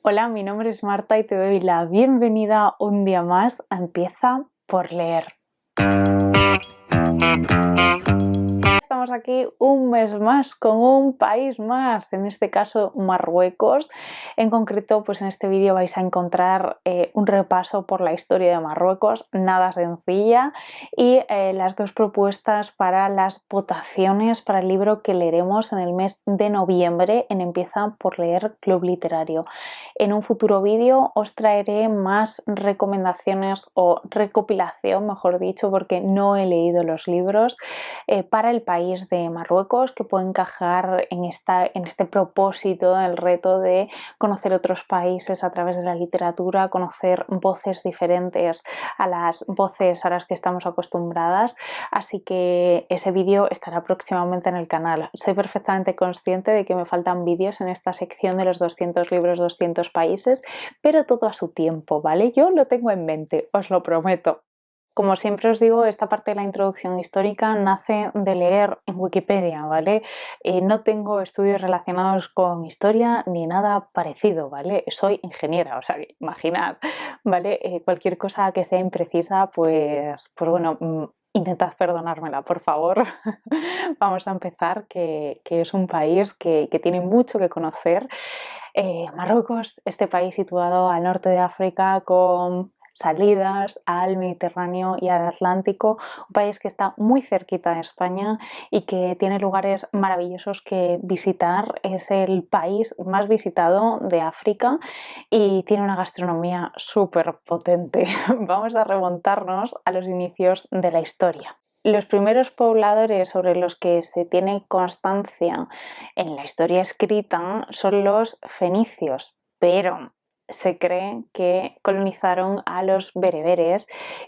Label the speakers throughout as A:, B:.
A: Hola, mi nombre es Marta y te doy la bienvenida un día más a Empieza por leer. Estamos aquí un mes más con un país más, en este caso Marruecos. En concreto, pues en este vídeo vais a encontrar un repaso por la historia de Marruecos, nada sencilla, y las dos propuestas para las votaciones para el libro que leeremos en el mes de noviembre en Empieza por leer Club Literario. En un futuro vídeo os traeré más recomendaciones o recopilación, mejor dicho, porque no he leído los libros para el país de Marruecos, que puede encajar en este propósito, el reto de conocer otros países a través de la literatura, conocer voces diferentes a las voces a las que estamos acostumbradas. Así que ese vídeo estará próximamente en el canal. Soy perfectamente consciente de que me faltan vídeos en esta sección de los 200 libros, 200 países, pero todo a su tiempo, ¿vale? Yo lo tengo en mente, os lo prometo. Como siempre os digo, esta parte de la introducción histórica nace de leer en Wikipedia, ¿vale? No tengo estudios relacionados con historia ni nada parecido, ¿vale? Soy ingeniera, o sea, imaginad, ¿vale? Cualquier cosa que sea imprecisa, pues bueno, intentad perdonármela, por favor. Vamos a empezar, que es un país que tiene mucho que conocer. Marruecos, este país situado al norte de África con salidas al Mediterráneo y al Atlántico, un país que está muy cerquita de España y que tiene lugares maravillosos que visitar. Es el país más visitado de África y tiene una gastronomía súper potente. Vamos a remontarnos a los inicios de la historia. Los primeros pobladores sobre los que se tiene constancia en la historia escrita son los fenicios, pero se cree que colonizaron a los bereberes,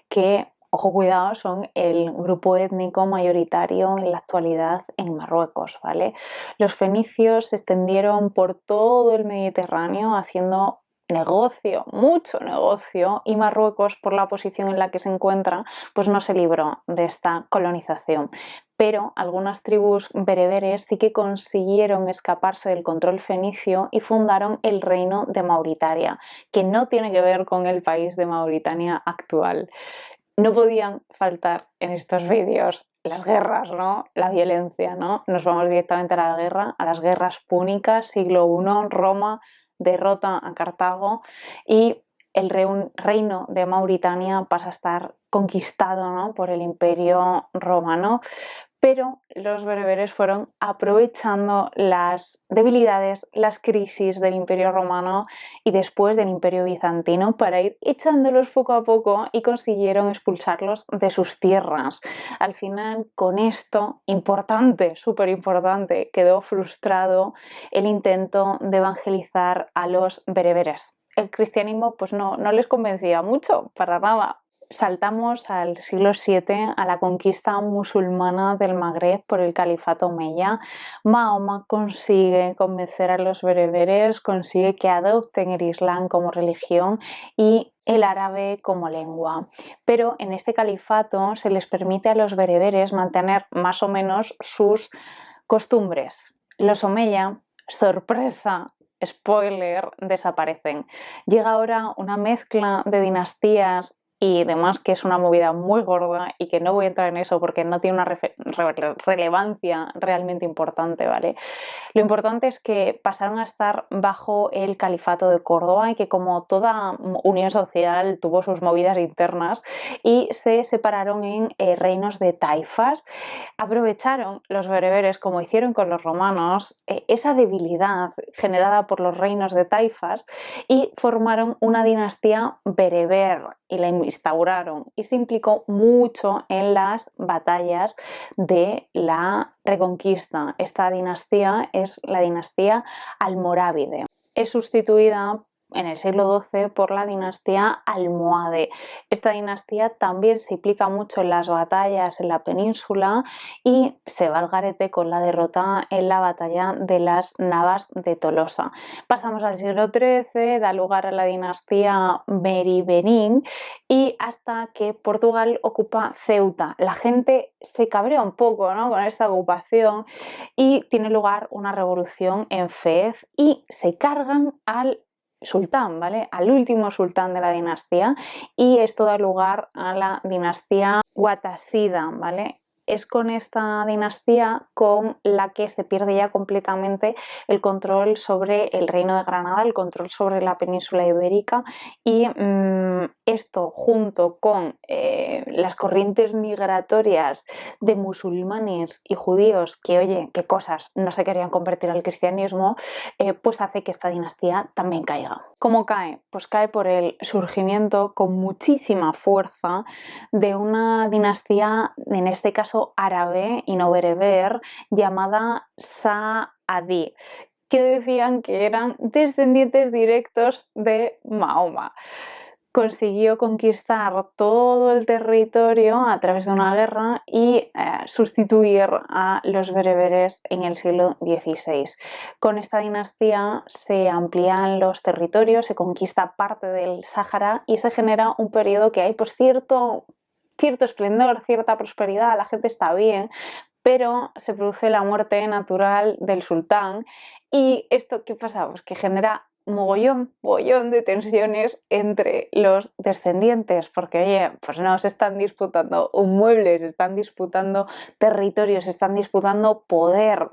A: que, ojo cuidado, son el grupo étnico mayoritario en la actualidad en Marruecos, ¿vale? Los fenicios se extendieron por todo el Mediterráneo haciendo negocio, mucho negocio, y Marruecos, por la posición en la que se encuentra, pues no se libró de esta colonización. Pero algunas tribus bereberes sí que consiguieron escaparse del control fenicio y fundaron el reino de Mauritania, que no tiene que ver con el país de Mauritania actual. No podían faltar en estos vídeos las guerras, ¿no? La violencia, ¿no? Nos vamos directamente a la guerra, a las guerras púnicas, siglo I, Roma derrota a Cartago y el reino de Mauritania pasa a estar conquistado, ¿no?, por el Imperio Romano. Pero los bereberes fueron aprovechando las debilidades, las crisis del Imperio Romano y después del Imperio Bizantino para ir echándolos poco a poco y consiguieron expulsarlos de sus tierras. Al final, con esto, importante, súper importante, quedó frustrado el intento de evangelizar a los bereberes. El cristianismo pues no les convencía mucho, para nada. Saltamos al siglo VII, a la conquista musulmana del Magreb por el califato omeya. Mahoma consigue convencer a los bereberes, consigue que adopten el Islam como religión y el árabe como lengua. Pero en este califato se les permite a los bereberes mantener más o menos sus costumbres. Los omeya, sorpresa, spoiler, desaparecen. Llega ahora una mezcla de dinastías y demás, que es una movida muy gorda y que no voy a entrar en eso porque no tiene una relevancia realmente importante, ¿vale? Lo importante es que pasaron a estar bajo el califato de Córdoba y que, como toda unión social, tuvo sus movidas internas y se separaron en reinos de taifas. Aprovecharon los bereberes, como hicieron con los romanos, esa debilidad generada por los reinos de taifas y formaron una dinastía bereber y la instauraron, y se implicó mucho en las batallas de la Reconquista. Esta dinastía es la dinastía almorávide. Es sustituida en el siglo XII por la dinastía almohade. Esta dinastía también se implica mucho en las batallas en la península y se va al garete con la derrota en la batalla de las Navas de Tolosa. Pasamos al siglo XIII, da lugar a la dinastía Meribenín y hasta que Portugal ocupa Ceuta. La gente se cabrea un poco, ¿no?, con esta ocupación y tiene lugar una revolución en Fez y se cargan al sultán, ¿vale? Al último sultán de la dinastía, y esto da lugar a la dinastía Wattásida, ¿vale? Es con esta dinastía con la que se pierde ya completamente el control sobre el reino de Granada, el control sobre la península ibérica, y esto junto con las corrientes migratorias de musulmanes y judíos que, oye, qué cosas, no se querían convertir al cristianismo, pues hace que esta dinastía también caiga. ¿Cómo cae? Pues cae por el surgimiento con muchísima fuerza de una dinastía, en este caso árabe y no bereber, llamada Sa'adi, que decían que eran descendientes directos de Mahoma. Consiguió conquistar todo el territorio a través de una guerra y sustituir a los bereberes en el siglo XVI. Con esta dinastía se amplían los territorios, se conquista parte del Sáhara y se genera un periodo que hay pues cierto esplendor, cierta prosperidad, la gente está bien, pero se produce la muerte natural del sultán. ¿Y esto qué pasa? Pues que genera mogollón de tensiones entre los descendientes, porque oye, pues no se están disputando un mueble, se están disputando territorios, se están disputando poder.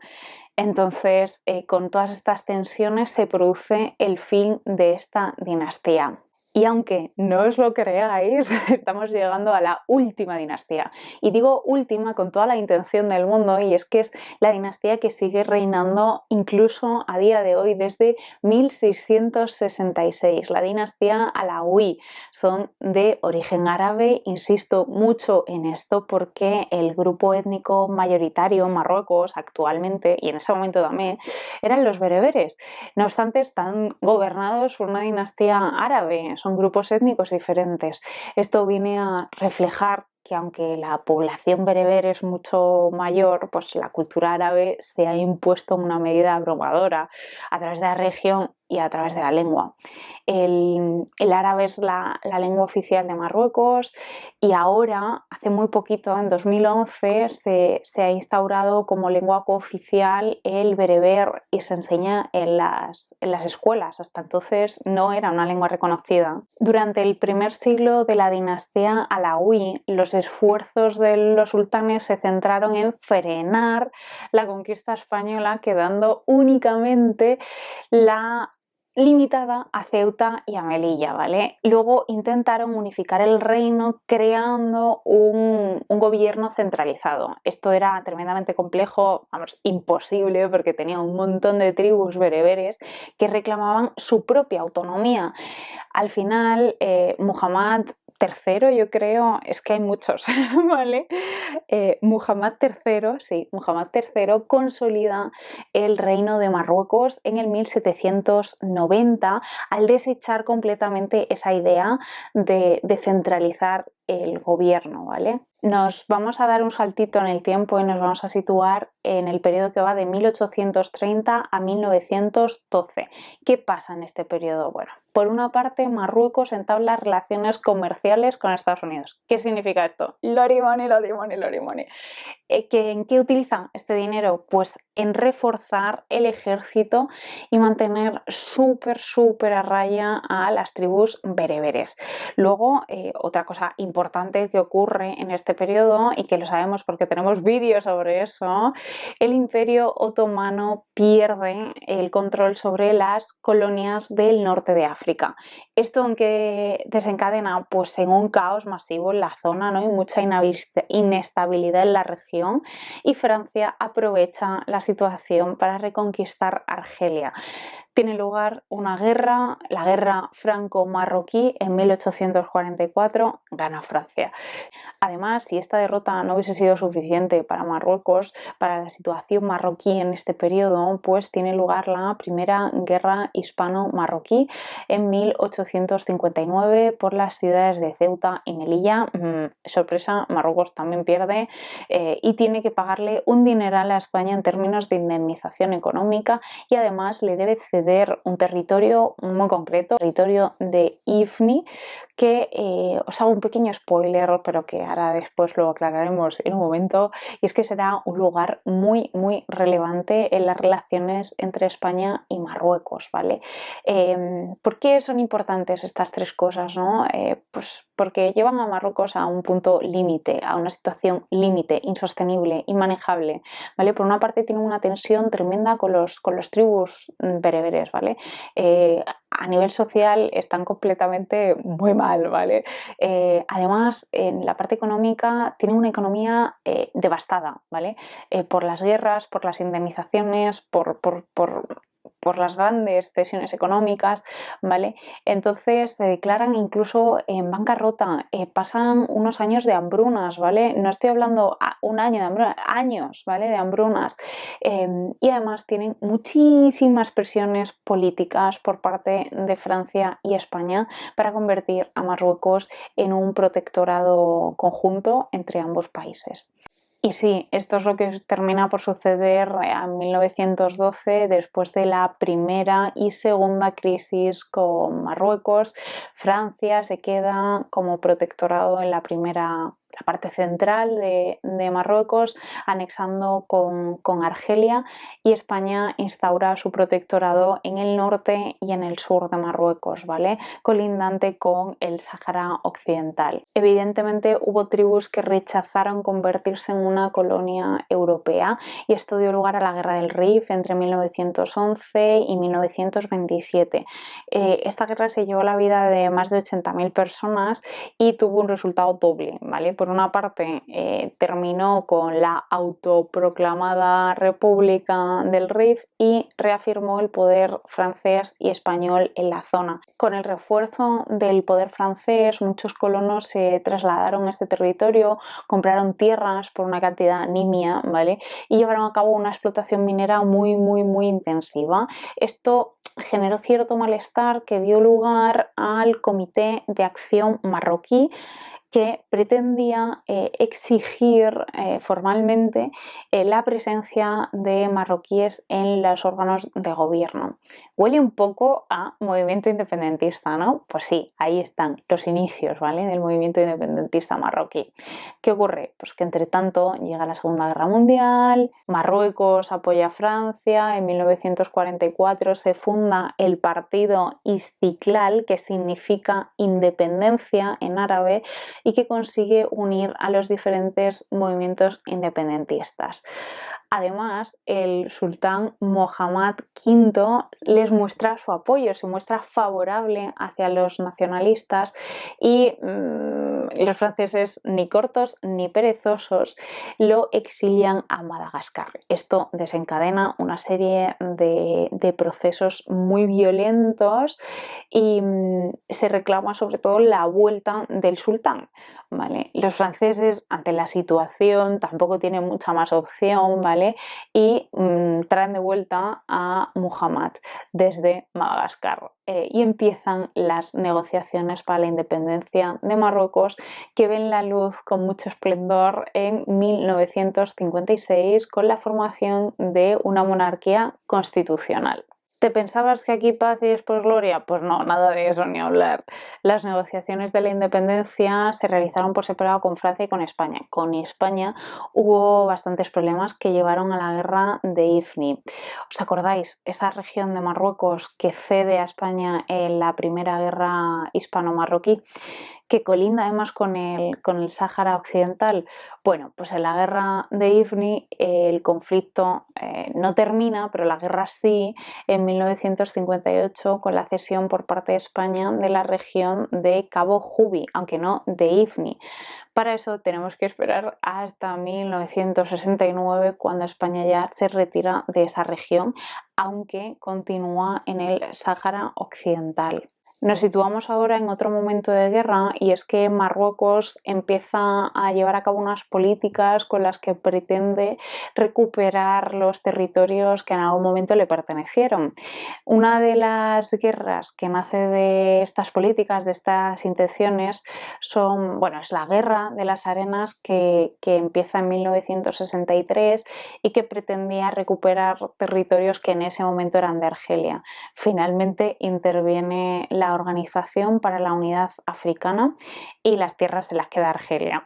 A: Entonces, con todas estas tensiones se produce el fin de esta dinastía. Y aunque no os lo creáis, estamos llegando a la última dinastía. Y digo última con toda la intención del mundo, y es que es la dinastía que sigue reinando incluso a día de hoy desde 1666, la dinastía Alauí. Son de origen árabe, insisto mucho en esto porque el grupo étnico mayoritario en Marruecos actualmente, y en ese momento también, eran los bereberes. No obstante, están gobernados por una dinastía árabe, son grupos étnicos diferentes. Esto viene a reflejar que aunque la población bereber es mucho mayor, pues la cultura árabe se ha impuesto en una medida abrumadora a través de la región y a través de la lengua. El árabe es la lengua oficial de Marruecos, y ahora, hace muy poquito, en 2011, se ha instaurado como lengua cooficial el bereber y se enseña en las escuelas. Hasta entonces no era una lengua reconocida. Durante el primer siglo de la dinastía Alauí, los esfuerzos de los sultanes se centraron en frenar la conquista española, quedando únicamente la limitada a Ceuta y a Melilla, ¿vale? Luego intentaron unificar el reino creando un gobierno centralizado. Esto era tremendamente complejo, vamos, imposible, porque tenía un montón de tribus bereberes que reclamaban su propia autonomía. Al final, Muhammad III, yo creo, es que hay muchos, ¿vale? Muhammad III consolida el reino de Marruecos en el 1790 al desechar completamente esa idea de centralizar el gobierno, ¿vale? Nos vamos a dar un saltito en el tiempo y nos vamos a situar en el periodo que va de 1830 a 1912. ¿Qué pasa en este periodo? Bueno, por una parte, Marruecos entabla relaciones comerciales con Estados Unidos. ¿Qué significa esto? Lori money. ¿En qué utilizan este dinero? Pues en reforzar el ejército y mantener súper a raya a las tribus bereberes. Luego, otra cosa importante que ocurre en este periodo, y que lo sabemos porque tenemos vídeos sobre eso, el Imperio Otomano pierde el control sobre las colonias del norte de África. ¿Esto en qué desencadena? Pues en un caos masivo en la zona, ¿no? Y mucha inestabilidad en la región, y Francia aprovecha la situación para reconquistar Argelia. Tiene lugar una guerra, la guerra franco-marroquí, en 1844, gana Francia. Además, si esta derrota no hubiese sido suficiente para Marruecos, para la situación marroquí en este periodo, pues tiene lugar la primera guerra hispano-marroquí en 1859 por las ciudades de Ceuta y Melilla. Sorpresa, Marruecos también pierde y tiene que pagarle un dineral a España en términos de indemnización económica, y además le debe ceder un territorio muy concreto, el territorio de Ifni, que os hago un pequeño spoiler, pero que ahora después lo aclararemos en un momento, y es que será un lugar muy, muy relevante en las relaciones entre España y Marruecos, ¿vale? ¿Por qué son importantes estas tres cosas, no? Pues porque llevan a Marruecos a un punto límite, a una situación límite, insostenible, inmanejable, ¿vale? Por una parte tienen una tensión tremenda con los tribus bereberes, ¿vale? A nivel social están completamente muy mal, ¿vale? Además, en la parte económica tienen una economía devastada, ¿vale? Por las guerras, por las indemnizaciones, por las grandes cesiones económicas, ¿vale? Entonces se declaran incluso en bancarrota, pasan unos años de hambrunas, ¿vale? No estoy hablando un año de hambrunas, años, ¿vale? De hambrunas. Y además tienen muchísimas presiones políticas por parte de Francia y España para convertir a Marruecos en un protectorado conjunto entre ambos países. Y sí, esto es lo que termina por suceder en 1912, después de la primera y segunda crisis con Marruecos. Francia se queda como protectorado en la parte central de Marruecos, anexando con Argelia, y España instaura su protectorado en el norte y en el sur de Marruecos, ¿vale? Colindante con el Sáhara Occidental. Evidentemente hubo tribus que rechazaron convertirse en una colonia europea, y esto dio lugar a la Guerra del Rif entre 1911 y 1927. Esta guerra se llevó la vida de más de 80.000 personas y tuvo un resultado doble, ¿vale? Por una parte, terminó con la autoproclamada República del Rif y reafirmó el poder francés y español en la zona. Con el refuerzo del poder francés, muchos colonos se trasladaron a este territorio, compraron tierras por una cantidad nimia, ¿vale? Y llevaron a cabo una explotación minera muy, muy, muy intensiva. Esto generó cierto malestar que dio lugar al Comité de Acción Marroquí, que pretendía exigir formalmente la presencia de marroquíes en los órganos de gobierno. Huele un poco a movimiento independentista, ¿no? Pues sí, ahí están los inicios, ¿vale? Del movimiento independentista marroquí. ¿Qué ocurre? Pues que entre tanto llega la Segunda Guerra Mundial, Marruecos apoya a Francia, en 1944 se funda el partido Istiklal, que significa independencia en árabe, y que consigue unir a los diferentes movimientos independentistas. Además, el sultán Mohammad V les muestra su apoyo, se muestra favorable hacia los nacionalistas, y los franceses, ni cortos ni perezosos, lo exilian a Madagascar. Esto desencadena una serie de procesos muy violentos y se reclama sobre todo la vuelta del sultán, ¿vale? Los franceses, ante la situación, tampoco tienen mucha más opción, ¿vale? Y traen de vuelta a Muhammad desde Madagascar, y empiezan las negociaciones para la independencia de Marruecos, que ven la luz con mucho esplendor en 1956 con la formación de una monarquía constitucional. ¿Te pensabas que aquí paz y después gloria? Pues no, nada de eso ni hablar. Las negociaciones de la independencia se realizaron por separado con Francia y con España. Con España hubo bastantes problemas que llevaron a la guerra de Ifni. ¿Os acordáis? Esa región de Marruecos que cede a España en la primera guerra hispano-marroquí, que colinda además con el Sáhara Occidental. Bueno, pues en la guerra de Ifni el conflicto no termina, pero la guerra sí, en 1958, con la cesión por parte de España de la región de Cabo Jubi, aunque no de Ifni. Para eso tenemos que esperar hasta 1969, cuando España ya se retira de esa región, aunque continúa en el Sáhara Occidental. Nos situamos ahora en otro momento de guerra, y es que Marruecos empieza a llevar a cabo unas políticas con las que pretende recuperar los territorios que en algún momento le pertenecieron. Una de las guerras que nace de estas políticas, de estas intenciones, es la Guerra de las Arenas, que empieza en 1963 y que pretendía recuperar territorios que en ese momento eran de Argelia. Finalmente interviene la la Organización para la Unidad Africana y las tierras en las que queda Argelia.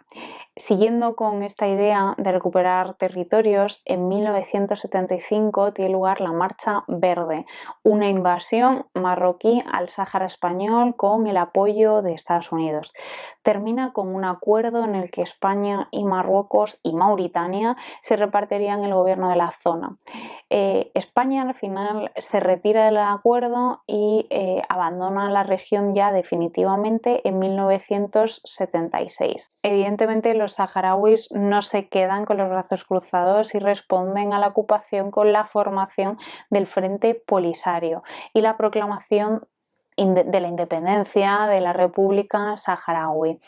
A: Siguiendo con esta idea de recuperar territorios, en 1975 tiene lugar la Marcha Verde, una invasión marroquí al Sáhara español con el apoyo de Estados Unidos. Termina con un acuerdo en el que España y Marruecos y Mauritania se repartirían el gobierno de la zona. España al final se retira del acuerdo y abandona la región ya definitivamente en 1976. Evidentemente los saharauis no se quedan con los brazos cruzados y responden a la ocupación con la formación del Frente Polisario y la proclamación de la independencia de la República Saharaui.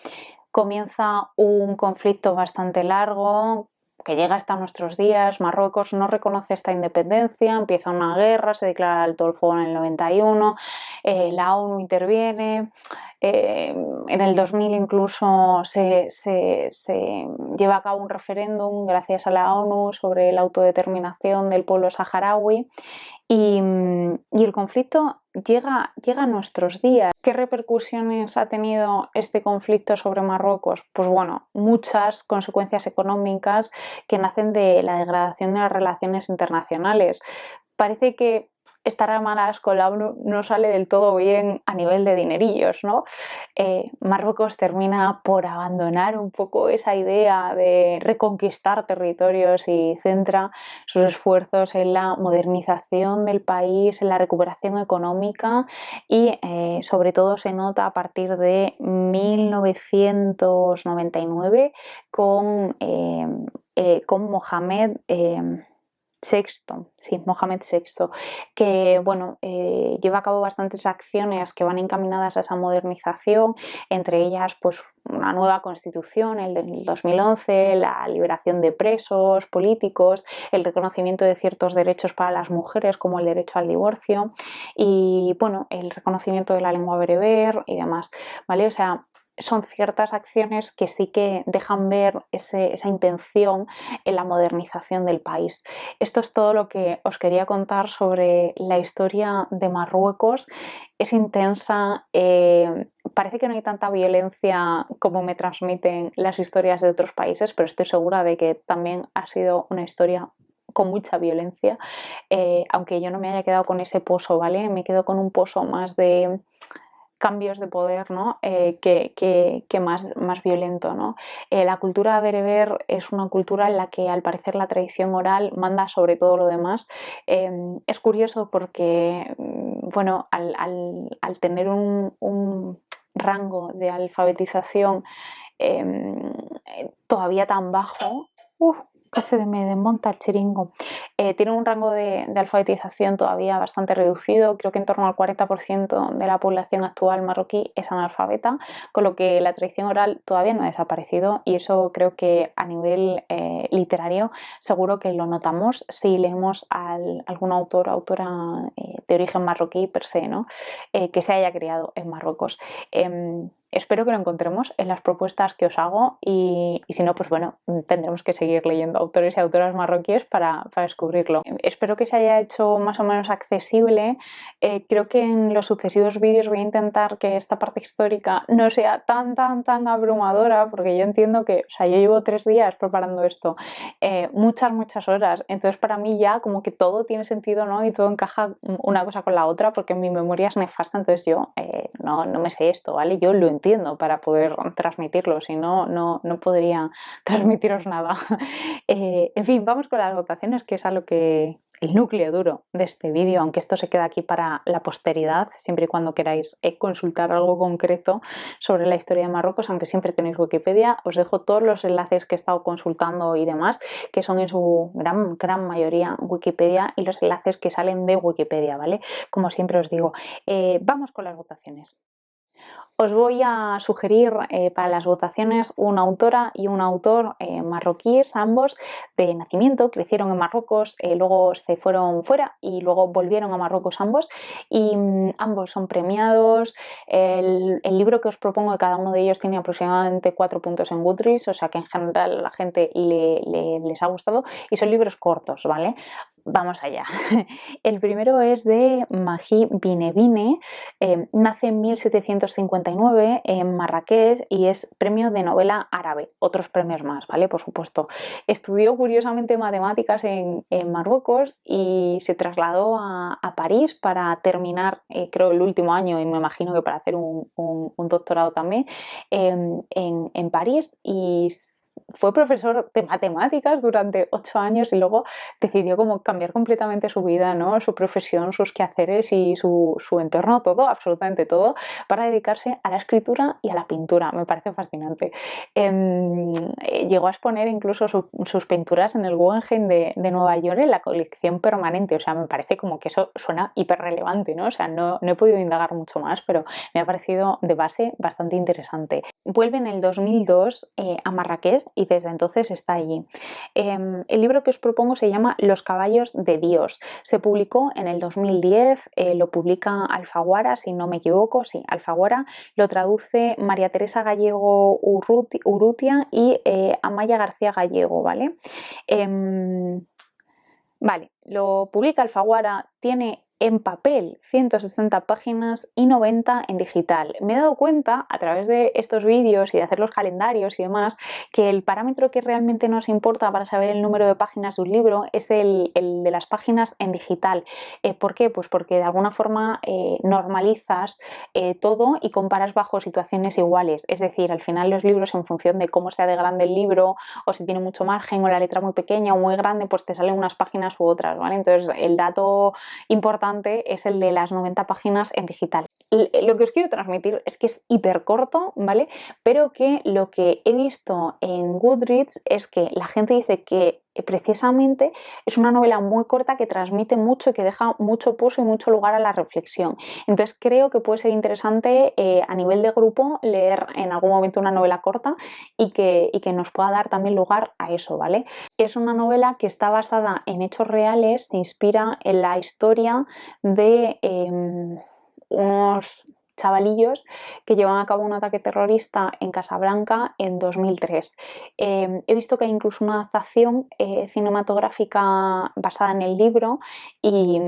A: Comienza un conflicto bastante largo que llega hasta nuestros días. Marruecos no reconoce esta independencia, empieza una guerra, se declara alto el fuego en el 91, la ONU interviene. En el 2000 incluso se lleva a cabo un referéndum gracias a la ONU sobre la autodeterminación del pueblo saharaui y el conflicto llega a nuestros días. ¿Qué repercusiones ha tenido este conflicto sobre Marruecos? Pues bueno, muchas consecuencias económicas que nacen de la degradación de las relaciones internacionales. Parece que estar a malas con la ONU no sale del todo bien a nivel de dinerillos, ¿no? Marruecos termina por abandonar un poco esa idea de reconquistar territorios y centra sus esfuerzos en la modernización del país, en la recuperación económica y sobre todo se nota a partir de 1999 con Mohamed Mohamed VI, que bueno, lleva a cabo bastantes acciones que van encaminadas a esa modernización, entre ellas pues una nueva constitución, el del 2011, la liberación de presos políticos, el reconocimiento de ciertos derechos para las mujeres como el derecho al divorcio y bueno, el reconocimiento de la lengua bereber y demás, ¿vale? O sea, son ciertas acciones que sí que dejan ver esa intención en la modernización del país. Esto es todo lo que os quería contar sobre la historia de Marruecos. Es intensa, parece que no hay tanta violencia como me transmiten las historias de otros países, pero estoy segura de que también ha sido una historia con mucha violencia, aunque yo no me haya quedado con ese pozo, ¿vale? Me quedo con un pozo más de cambios de poder, ¿no? que más violento, ¿no? La cultura bereber es una cultura en la que al parecer la tradición oral manda sobre todo lo demás. Es curioso porque bueno, al tener un rango de alfabetización todavía tan bajo, casi me desmonta el chiringo. Tiene un rango de alfabetización todavía bastante reducido, creo que en torno al 40% de la población actual marroquí es analfabeta, con lo que la tradición oral todavía no ha desaparecido y eso creo que a nivel literario seguro que lo notamos si leemos a algún autor o autora de origen marroquí per se, ¿no? Que se haya criado en Marruecos. Espero que lo encontremos en las propuestas que os hago y si no, pues bueno, tendremos que seguir leyendo autores y autoras marroquíes para descubrirlo. Espero que se haya hecho más o menos accesible. Creo que en los sucesivos vídeos voy a intentar que esta parte histórica no sea tan abrumadora, porque yo entiendo que, o sea, yo llevo 3 días preparando esto, muchas horas, entonces para mí ya como que todo tiene sentido, ¿no? Y todo encaja una cosa con la otra, porque mi memoria es nefasta, entonces yo no me sé esto, ¿vale? Yo lo entiendo para poder transmitirlo, si no, no podría transmitiros nada. En fin, vamos con las votaciones, que es a lo que el núcleo duro de este vídeo, aunque esto se queda aquí para la posteridad, siempre y cuando queráis consultar algo concreto sobre la historia de Marruecos, aunque siempre tenéis Wikipedia, os dejo todos los enlaces que he estado consultando y demás, que son en su gran mayoría Wikipedia y los enlaces que salen de Wikipedia, ¿vale? Como siempre os digo, vamos con las votaciones. Os voy a sugerir para las votaciones una autora y un autor marroquíes, ambos de nacimiento, crecieron en Marruecos, luego se fueron fuera y luego volvieron a Marruecos ambos y ambos son premiados. El libro que os propongo de cada uno de ellos tiene aproximadamente 4 puntos en Goodreads, o sea que en general a la gente les ha gustado y son libros cortos, ¿vale? Vamos allá. El primero es de Mahí Binebine, nace en 1759 en Marrakech y es premio de novela árabe, otros premios más, ¿vale? Por supuesto. Estudió curiosamente matemáticas en Marruecos y se trasladó a París para terminar, creo, el último año y me imagino que para hacer un doctorado también en París y fue profesor de matemáticas durante 8 años y luego decidió como cambiar completamente su vida, ¿no? Su profesión, sus quehaceres y su entorno, todo, absolutamente todo, para dedicarse a la escritura y a la pintura. Me parece fascinante. Llegó a exponer incluso sus pinturas en el Guggenheim de Nueva York en la colección permanente. O sea, me parece como que eso suena hiper relevante, ¿no? O sea, no he podido indagar mucho más, pero me ha parecido de base bastante interesante. Vuelve en el 2002 a Marrakech y desde entonces está allí. El libro que os propongo se llama Los caballos de Dios. Se publicó en el 2010, lo publica Alfaguara, si no me equivoco, sí, Alfaguara, lo traduce María Teresa Gallego Urrutia y Amaya García Gallego, ¿vale? Vale, lo publica Alfaguara, tiene en papel 160 páginas y 90 en digital. Me he dado cuenta a través de estos vídeos y de hacer los calendarios y demás que el parámetro que realmente nos importa para saber el número de páginas de un libro es el de las páginas en digital. ¿Por qué? Pues porque de alguna forma normalizas todo y comparas bajo situaciones iguales. Es decir, al final los libros, en función de cómo sea de grande el libro o si tiene mucho margen o la letra muy pequeña o muy grande, pues te salen unas páginas u otras, ¿vale? Entonces el dato importante es el de las 90 páginas en digital. Lo que os quiero transmitir es que es hiper corto, ¿vale? Pero que lo que he visto en Goodreads es que la gente dice que precisamente es una novela muy corta que transmite mucho y que deja mucho pozo y mucho lugar a la reflexión. Entonces creo que puede ser interesante a nivel de grupo leer en algún momento una novela corta y que nos pueda dar también lugar a eso, ¿vale? Es una novela que está basada en hechos reales, se inspira en la historia de unos chavalillos que llevan a cabo un ataque terrorista en Casablanca en 2003. He visto que hay incluso una adaptación cinematográfica basada en el libro y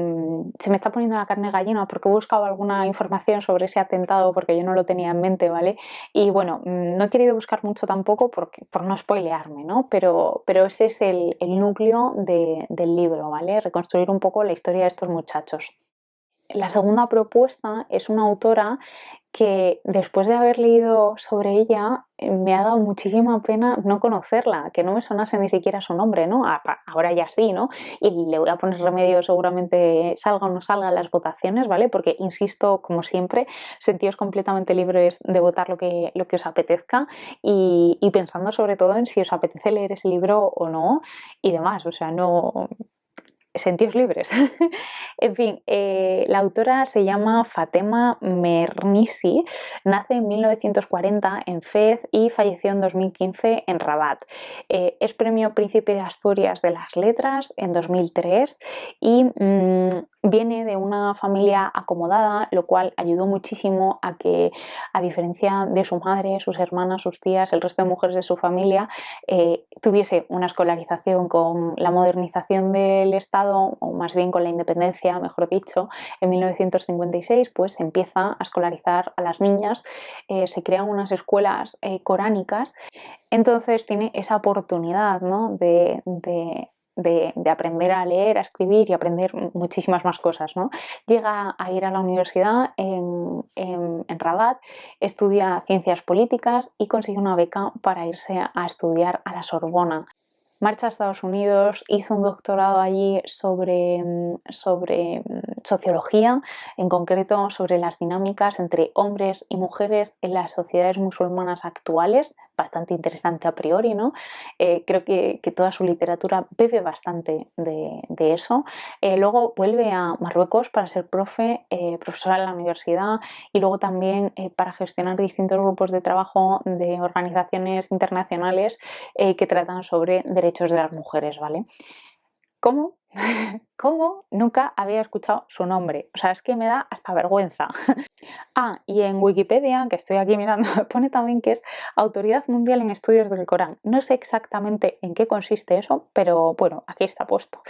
A: se me está poniendo la carne gallina porque he buscado alguna información sobre ese atentado porque yo no lo tenía en mente, ¿vale? Y bueno, no he querido buscar mucho tampoco por no spoilearme, ¿no? Pero ese es el núcleo del libro, ¿vale? Reconstruir un poco la historia de estos muchachos. La segunda propuesta es una autora que después de haber leído sobre ella me ha dado muchísima pena no conocerla, que no me sonase ni siquiera su nombre, ¿no? Ahora ya sí, ¿no? Y le voy a poner remedio seguramente salga o no salga en las votaciones, ¿vale? Porque, insisto, como siempre, sentíos completamente libres de votar lo que os apetezca y pensando sobre todo en si os apetece leer ese libro o no y demás, o sea, no... Sentíos libres. En fin, la autora se llama Fatema Mernissi, nace en 1940 en Fez y falleció en 2015 en Rabat. Es premio Príncipe de Asturias de las Letras en 2003 y viene de una familia acomodada, lo cual ayudó muchísimo a que, a diferencia de su madre, sus hermanas, sus tías, el resto de mujeres de su familia, tuviese una escolarización con la modernización del Estado, o más bien con la independencia, mejor dicho. En 1956 pues se empieza a escolarizar a las niñas, se crean unas escuelas coránicas, entonces tiene esa oportunidad, ¿no? de aprender a leer, a escribir y aprender muchísimas más cosas, ¿no? Llega a ir a la universidad en Rabat, estudia ciencias políticas y consigue una beca para irse a estudiar a la Sorbona. Marcha a Estados Unidos, hizo un doctorado allí sobre sociología, en concreto sobre las dinámicas entre hombres y mujeres en las sociedades musulmanas actuales, bastante interesante a priori, ¿no? Creo que toda su literatura bebe bastante de eso. Luego vuelve a Marruecos para ser profesora en la universidad y luego también para gestionar distintos grupos de trabajo de organizaciones internacionales que tratan sobre derechos de las mujeres, ¿vale? ¿Cómo? ¿Cómo? Nunca había escuchado su nombre. O sea, es que me da hasta vergüenza. Ah, y en Wikipedia, que estoy aquí mirando, pone también que es Autoridad Mundial en Estudios del Corán. No sé exactamente en qué consiste eso, pero bueno, aquí está puesto.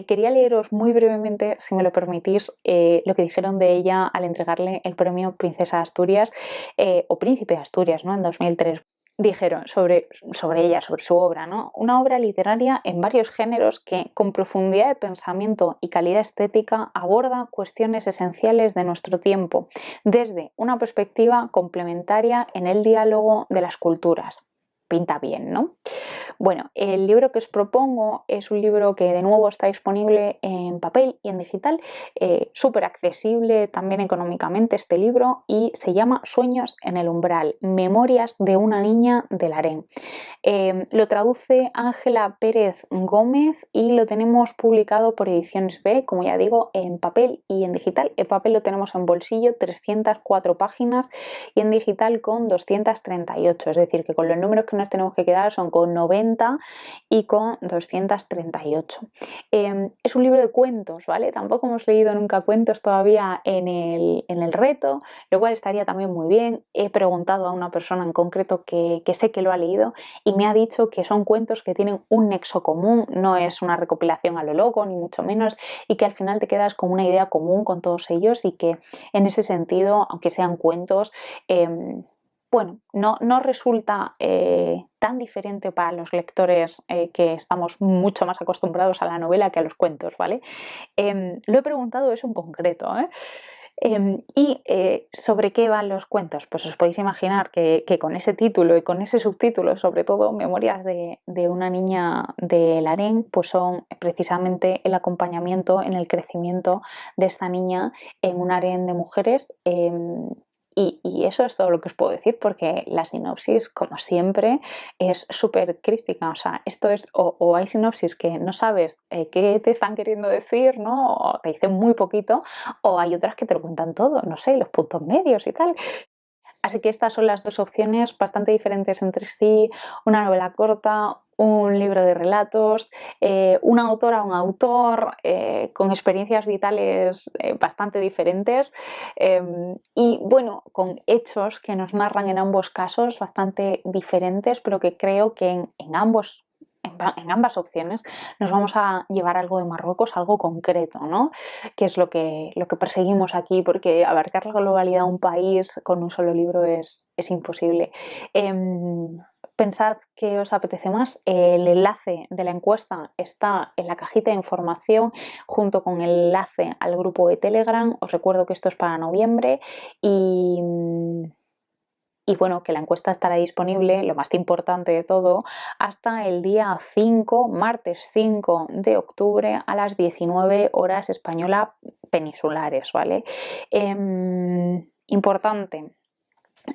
A: Quería leeros muy brevemente, si me lo permitís, lo que dijeron de ella al entregarle el premio Princesa de Asturias o Príncipe de Asturias, ¿no? En 2003. Dijeron sobre ella, sobre su obra, ¿no? Una obra literaria en varios géneros que, con profundidad de pensamiento y calidad estética, aborda cuestiones esenciales de nuestro tiempo, desde una perspectiva complementaria en el diálogo de las culturas. Pinta bien, ¿no? Bueno, el libro que os propongo es un libro que de nuevo está disponible en papel y en digital, súper accesible también económicamente este libro, y se llama Sueños en el umbral, Memorias de una niña del harén. Lo traduce Ángela Pérez Gómez y lo tenemos publicado por Ediciones B, como ya digo, en papel y en digital. En papel lo tenemos en bolsillo, 304 páginas, y en digital con 238, es decir, que con los números que nos tenemos que quedar son con 90 y con 238. Es un libro de cuentos, ¿vale? Tampoco hemos leído nunca cuentos todavía en el reto, lo cual estaría también muy bien. He preguntado a una persona en concreto que sé que lo ha leído y me ha dicho que son cuentos que tienen un nexo común, no es una recopilación a lo loco, ni mucho menos, y que al final te quedas con una idea común con todos ellos, y que en ese sentido, aunque sean cuentos, bueno, no resulta tan diferente para los lectores que estamos mucho más acostumbrados a la novela que a los cuentos, ¿vale? Lo he preguntado eso en concreto, ¿eh? ¿Sobre qué van los cuentos? Pues os podéis imaginar que con ese título y con ese subtítulo, sobre todo Memorias de una niña del harén, pues son precisamente el acompañamiento en el crecimiento de esta niña en un harén de mujeres. Y eso es todo lo que os puedo decir, porque la sinopsis, como siempre, es súper críptica. O sea, esto es, o hay sinopsis que no sabes qué te están queriendo decir, ¿no? O te dicen muy poquito, o hay otras que te lo cuentan todo, no sé, los puntos medios y tal. Así que estas son las dos opciones bastante diferentes entre sí: una novela corta, un libro de relatos, una autora, un autor con experiencias vitales bastante diferentes, y bueno, con hechos que nos narran en ambos casos bastante diferentes, pero que creo que en ambas opciones nos vamos a llevar algo de Marruecos, algo concreto, ¿no? Que es lo que perseguimos aquí, porque abarcar la globalidad de un país con un solo libro es imposible. Pensad que os apetece más. El enlace de la encuesta está en la cajita de información junto con el enlace al grupo de Telegram. Os recuerdo que esto es para noviembre y bueno, que la encuesta estará disponible, lo más importante de todo, hasta el día 5, martes 5 de octubre a las 19 horas española peninsulares, ¿vale? Importante.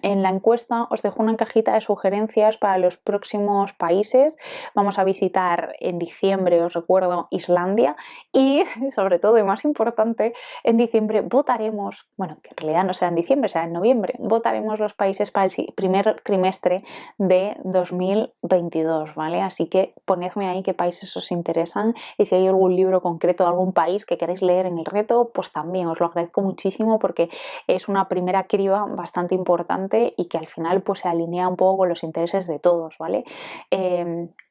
A: En la encuesta os dejo una cajita de sugerencias para los próximos países. Vamos a visitar en diciembre, os recuerdo, Islandia, y sobre todo y más importante, en diciembre votaremos, bueno, que en realidad no será en diciembre, será en noviembre, votaremos los países para el primer trimestre de 2022, ¿vale? Así que ponedme ahí qué países os interesan, y si hay algún libro concreto de algún país que queréis leer en el reto, pues también os lo agradezco muchísimo, porque es una primera criba bastante importante y que al final pues se alinea un poco con los intereses de todos, ¿vale?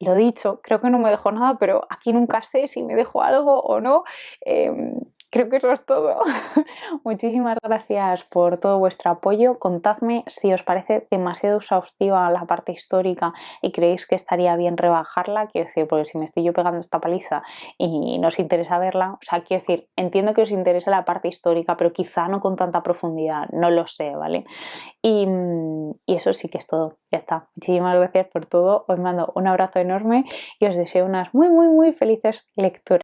A: Lo dicho, creo que no me dejo nada, pero aquí nunca sé si me dejo algo o no. Creo que eso es todo. Muchísimas gracias por todo vuestro apoyo. Contadme si os parece demasiado exhaustiva la parte histórica y creéis que estaría bien rebajarla. Quiero decir, porque si me estoy yo pegando esta paliza y no os interesa verla, o sea, quiero decir, entiendo que os interese la parte histórica, pero quizá no con tanta profundidad, no lo sé, ¿vale? Y eso sí que es todo. Ya está. Muchísimas gracias por todo. Os mando un abrazo enorme y os deseo unas muy, muy, muy felices lecturas.